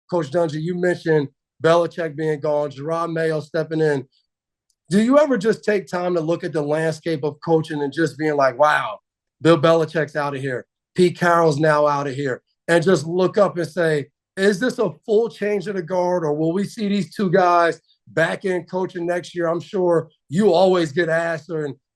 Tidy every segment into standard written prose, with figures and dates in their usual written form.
Coach Dungy, you mentioned Belichick being gone, Gerard Mayo stepping in. Do you ever just take time to look at the landscape of coaching and just being like, wow, Bill Belichick's out of here, Pete Carroll's now out of here, and just look up and say, is this a full change of the guard, or will we see these two guys back in coaching next year? I'm sure you always get asked,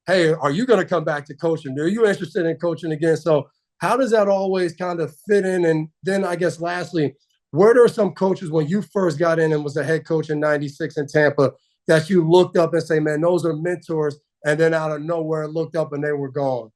hey, are you going to come back to coaching? Are you interested in coaching again? So how does that always kind of fit in? And then I guess lastly, were there some coaches when you first got in and was a head coach in '96 in Tampa that you looked up and say, man, those are mentors, and then out of nowhere looked up and they were gone?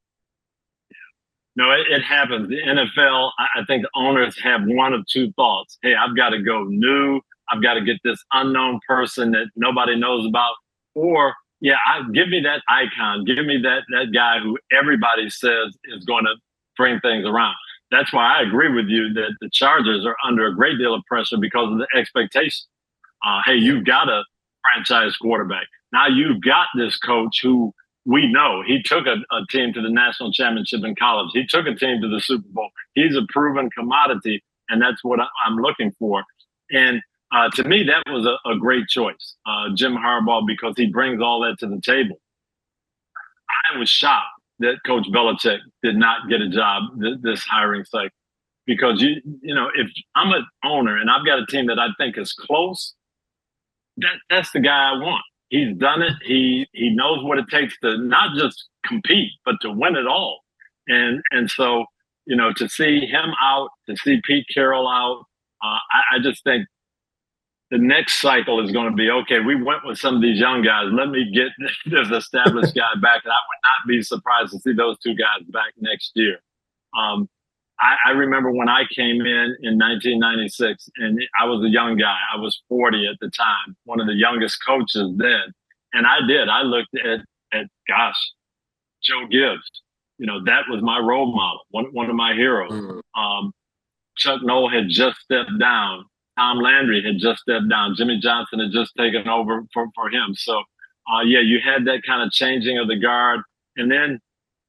No, it happens. The NFL, I think the owners have one of two thoughts. Hey, I've got to go new. I've got to get this unknown person that nobody knows about. Or, yeah, give me that icon. Give me that guy who everybody says is going to bring things around. That's why I agree with you that the Chargers are under a great deal of pressure because of the expectation. Hey, you've got a franchise quarterback. Now you've got this coach who we know he took a team to the national championship in college. He took a team to the Super Bowl. He's a proven commodity, and that's what I'm looking for. And to me, that was a great choice, Jim Harbaugh, because he brings all that to the table. I was shocked that Coach Belichick did not get a job this hiring cycle, because you know, if I'm an owner and I've got a team that I think is close, that's the guy I want. He's done it. He knows what it takes to not just compete, but to win it all. And so, you know, to see him out, to see Pete Carroll out, I just think the next cycle is going to be, okay, we went with some of these young guys. Let me get this established guy back. And I would not be surprised to see those two guys back next year. I remember when I came in 1996, and I was a young guy. I was 40 at the time, one of the youngest coaches then. And I looked at gosh, Joe Gibbs. You know, that was my role model, one of my heroes. Mm-hmm. Chuck Noll had just stepped down. Tom Landry had just stepped down. Jimmy Johnson had just taken over for him. So, yeah, you had that kind of changing of the guard. And then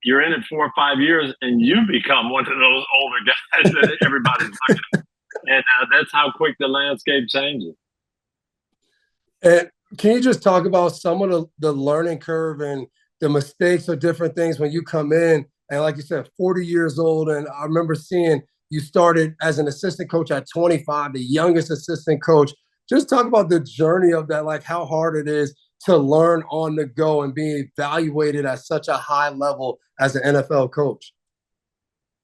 you're in it 4 or 5 years, and you become one of those older guys that everybody's looking at. And that's how quick the landscape changes. And can you just talk about some of the learning curve and the mistakes or different things when you come in? And like you said, 40 years old. And I remember seeing you started as an assistant coach at 25, the youngest assistant coach. Just talk about the journey of that, like how hard it is to learn on the go and being evaluated at such a high level as an NFL coach.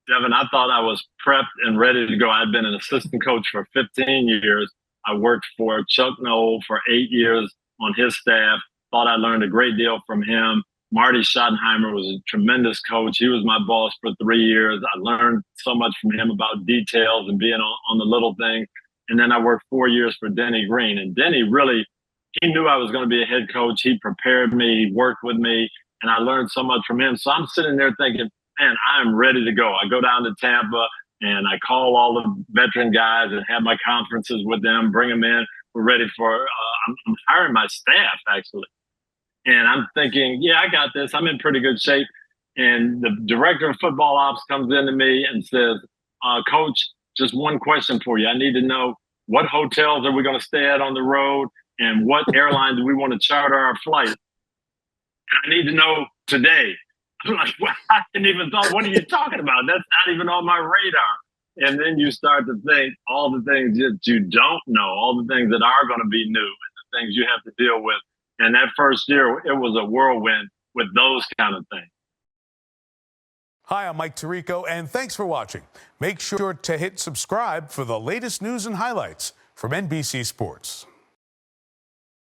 Devin, I thought I was prepped and ready to go. I'd been an assistant coach for 15 years. I worked for Chuck Noll for 8 years on his staff. Thought I learned a great deal from him. Marty Schottenheimer was a tremendous coach. He was my boss for 3 years. I learned so much from him about details and being on the little things. And then I worked 4 years for Denny Green. And Denny really, he knew I was going to be a head coach. He prepared me, he worked with me, and I learned so much from him. So I'm sitting there thinking, man, I'm ready to go. I go down to Tampa and I call all the veteran guys and have my conferences with them, bring them in. We're ready for, I'm hiring my staff actually. And I'm thinking, yeah, I got this. I'm in pretty good shape. And the director of football ops comes into me and says, Coach, just one question for you. I need to know, what hotels are we going to stay at on the road, and what airline do we want to charter our flight? And I need to know today. I'm like, well, I didn't even thought, what are you talking about? That's not even on my radar. And then you start to think all the things that you don't know, all the things that are going to be new, and the things you have to deal with. And that first year, it was a whirlwind with those kind of things. Hi, I'm Mike Tirico, and thanks for watching. Make sure to hit subscribe for the latest news and highlights from NBC Sports.